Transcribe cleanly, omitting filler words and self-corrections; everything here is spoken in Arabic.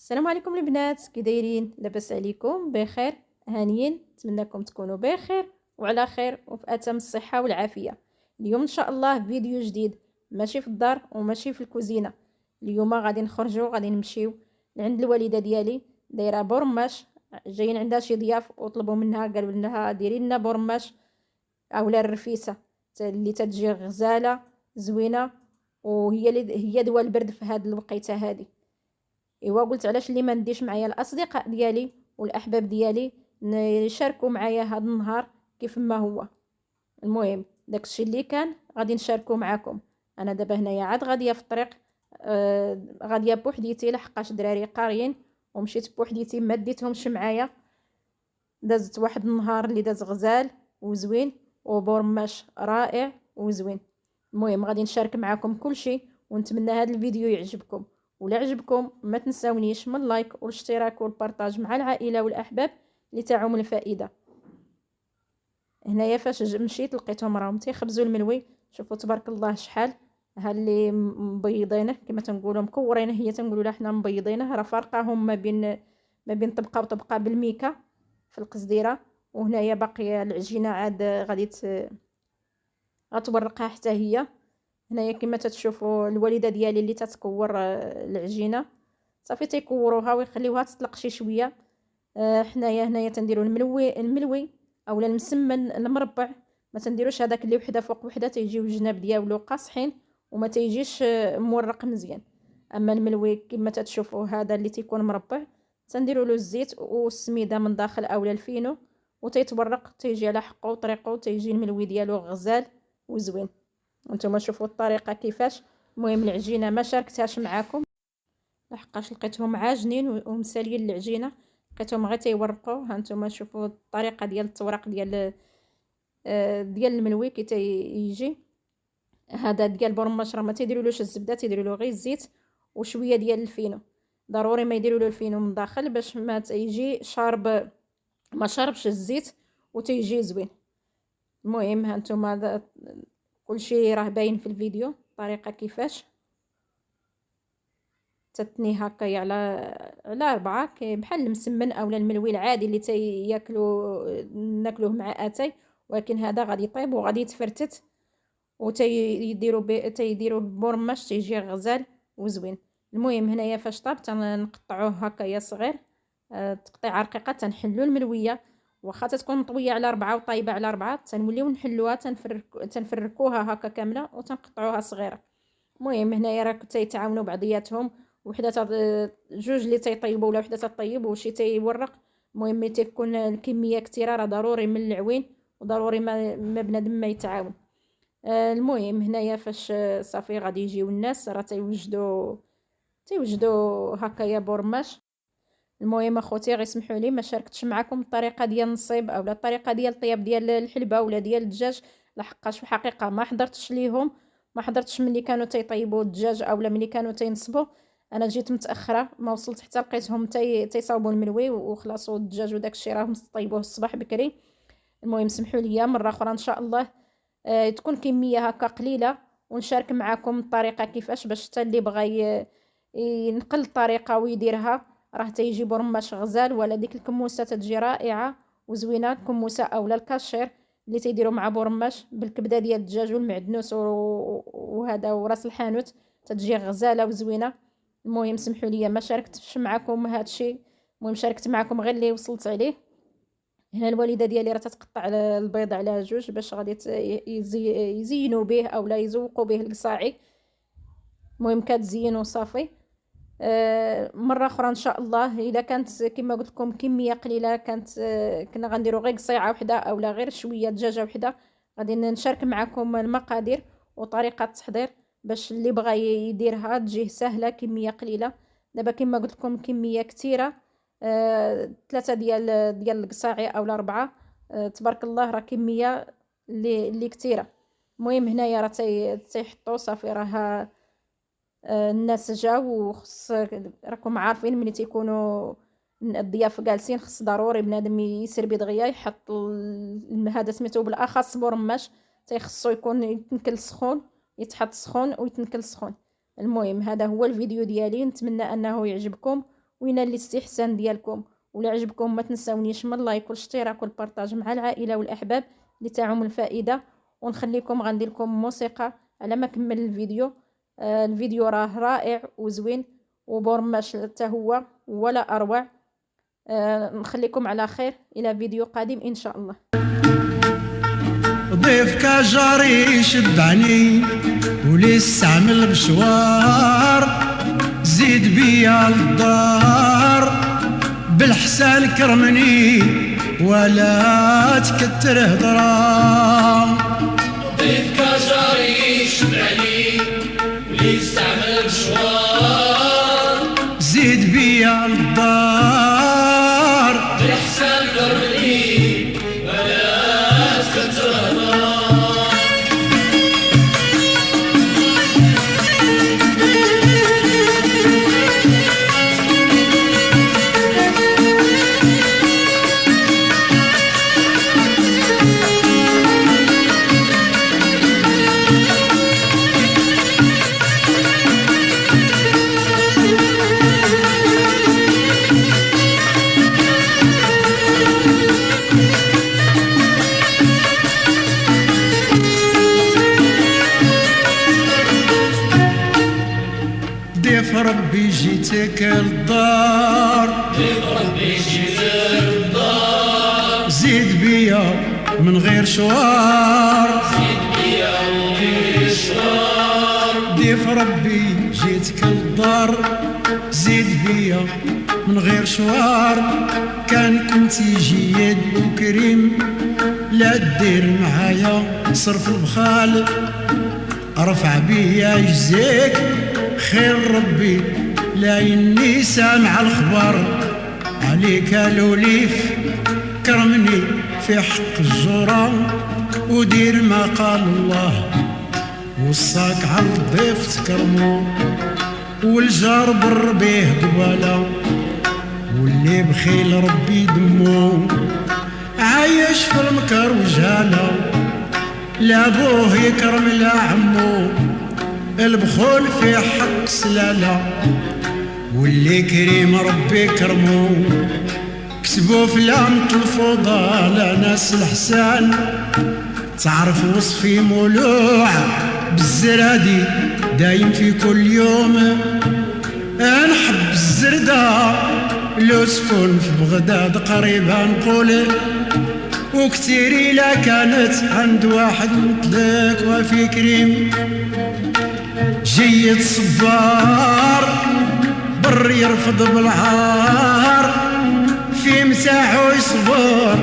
السلام عليكم البنات، كي دايرين؟ لاباس عليكم؟ بخير؟ هانيين؟ نتمنىكم تكونوا بخير وعلى خير وفي اتم الصحه والعافيه. اليوم ان شاء الله فيديو جديد، ماشي في الدار وماشي في الكوزينه. اليوم غادي نخرجوا، غادي نمشيو لعند الوالده ديالي، دايره بورماش. جايين عندها شي ضياف وطلبوا منها، قالوا لها ديري لنا بورماش اولا الرفيسه اللي تتجي غزاله زوينه، وهي اللي هي دوا البرد في هذه الوقيته هذه. ايوا قلت علاش اللي ما نديش معايا الاصدقاء ديالي والاحباب ديالي يشاركوا معايا هذا النهار كيف ما هو. المهم داكشي اللي كان غادي نشاركه معكم. انا دابا هنايا عاد غاديه في الطريق، غاديه بوحديتي لحقاش دراري قاريين، ومشيت بوحديتي ما ديتهمش معايا. دازت واحد النهار اللي داز غزال وزوين، وبورماش رائع وزوين. المهم غادي نشارك معكم كل شيء، ونتمنى هذا الفيديو يعجبكم. ولا عجبكم ما تنساونيش من اللايك والاشتراك والبارطاج مع العائله والاحباب لتعم الفائده. هنايا فاش مشيت لقيتهم راهم تيخبزوا الملوي. شوفوا تبارك الله شحال، ها اللي مبيضينه كما تنقولوا مكورينه، هي تنقولوا لها حنا مبيضينه، راه فارقاهم ما بين طبقه وطبقه بالميكا في القصديره. وهنايا باقي العجينه عاد غادي غتورقها حتى هي. هنايا كما تتشوفوا الوالده ديالي اللي تتكور العجينه، صافي تيكوروها ويخليوها تطلق شي شويه. حنايا هنايا تنديروا الملوي اولا المسمن المربع، ما تنديروش هذاك اللي وحده فوق وحده تيجيو الجناب ديالو قاصحين وما تيجيش مورق مزيان. اما الملوي كما تتشوفوا هذا اللي تيكون مربع، تنديروا له الزيت والسميده من داخل اولا الفينو، وتيتورق تيجي على حقه وطريقه، تيجي الملوي ديالو غزال وزوين. وانتم شوفوا الطريقه كيفاش. المهم العجينه ما شاركتهاش معاكم لحقاش لقيتهم عاجنين ومساليين العجينه، لقيتهم غير تيورقوا. ها نتوما شوفوا الطريقه ديال التورق ديال الملوي كي تيجي. هذا ديال البرماش راه ما تيديرولوش الزبده، تيديرولو غير الزيت وشويه ديال الفينو. ضروري ما يديرولو الفينو من داخل باش ما تيجي شارب، ما شاربش الزيت وتيجي زوين. المهم ها نتوما كلشي راه باين في الفيديو الطريقه كيفاش تتني هكايا على 4 بحال المسمن اولا الملوي العادي اللي تياكلوا ناكلوه مع اتاي، ولكن هذا غادي يطيب وغادي يتفرتت تيديروه بورماش تيجي غزال وزوين. المهم هنايا فاش طاب تنقطعوه هكايا صغير، تقطيعه رقيقه. تنحلو الملويه واخا تكون مطويه على 4 وطايبه على 4، تنوليو نحلوها تنفركوها هكا كامله وتنقطعوها صغيره. المهم هنايا راه تيتعاونوا بعضياتهم، وحده جوج اللي تيطيبوا ولا وحده تطيب وشي تيورق. المهم ملي تكون الكميه كثيره راه ضروري من العوين، وضروري ما بنادم ما يتعاون. المهم هنايا فاش صافي غادي يجيو الناس راه تيوجدوا هكايا بورماش. المهم اخوتي غير سمحوا لي ما شاركتش معكم الطريقه ديال النصيب اولا الطريقه ديال الطياب ديال الحلبه ولا ديال الدجاج، لحقاش في الحقيقه ما حضرتش ليهم. ما حضرتش ملي كانوا تيطيبوا الدجاج اولا ملي كانوا تينصبوا. انا جيت متاخره، ما وصلت حتى لقيتهم تيصاوبوا الملوي وخلاصوا الدجاج وداك الشيء راهم طيبوه الصباح بكري. المهم سمحوا لي مره اخرى ان شاء الله تكون كميه هكا قليله ونشارك معكم الطريقه كيفاش، باش حتى اللي بغى ينقل الطريقه ويديرها راه تيجي برماش غزال. ولا ديك الكموسه تتجي رائعه وزوينه، الكموسه اولا الكاشير اللي تيديروا مع بورماش بالكبده ديال الدجاج والمعدنوس وهذا وراس الحانوت، تتجي غزاله وزوينه. المهم سمحوا لي ما شاركتش معكم هذا الشيء، المهم شاركت معكم غير اللي وصلت عليه. هنا الوالده ديالي راه تتقطع البيض على جوج باش غادي يزينوا به اولا يزوقوا به القصاعي. المهم كتزين وصافي. مره اخرى ان شاء الله الا كانت كما قلت لكم كميه قليله، كنا غنديروا غير قصيعه وحده اولا غير شويه دجاجه وحده. غادي نشارك معكم المقادير وطريقه التحضير باش اللي بغى يديرها تجيه سهله كميه قليله. دابا كما قلت لكم كميه كثيره، 3 ديال القصاعي اولا 4. تبارك الله راه كميه اللي كثيره. المهم هنايا راه تيحطوا صافي راه الناس جاو وخص راكم عارفين ملي تيكونوا الضياف جالسين خص ضروري بنادم يسربي دغيا يحط هذا سميتو بالاخص برماش تيخصو يكون يتنكل سخون، يتحط سخون ويتنكل سخون. المهم هذا هو الفيديو ديالي، نتمنى انه يعجبكم وينال الاستحسان ديالكم. ولا عجبكم ما تنساونيش من لايك والاشتراك والبارطاج مع العائله والاحباب لتعم الفائده. ونخليكم غندير لكم موسيقى على ما كمل الفيديو. الفيديو راه رائع وزوين وبورماش حتى هو ولا اروع. نخليكم على خير الى فيديو قادم ان شاء الله. ضيفك جاري يشبعني ولي استعمل بشوار، زيد بيا للدار بالحسان كرمني ولا تكتر هضرا. ضيفك جاري يشبعني ولي استعمل بشوار، زيد بيا للدار بالحسان كرمني ولا تكتر هضرا. ضيف ربي جيتك للدار، ضيف ربي جيتك للدار، زيد بيا من غير شوار، زيد بيا من غير شوار. ضيف ربي جيتك للدار، زيد بيا من غير شوار. كان كنتي جيد وكريم لا دير معايا صرف البخال، ارفع بيا يجزيك خير ربي لا إني سامع الخبر عليك الوليف. كرمني في حق الجرى ودير ما قال الله، وصاك على الضيف تكرمو والجار بر بيه قباله، واللي بخيل ربي دمو عايش في المكر وجهاله. لا بوه يكرم لا عمو البخول في حق سلالة، واللي كريم ربي كرمو كسبوا في لامة الفضالة. ناس الحسان تعرف وصفي مولوع بالزرادي دايم في كل يوم. نحب الزردة لو سكن في بغداد قريبة نقول، وكتير إلا كانت عند واحد مثلك وفي كريم. جيد صبار بر يرفض بالعار، في مساحه يصبر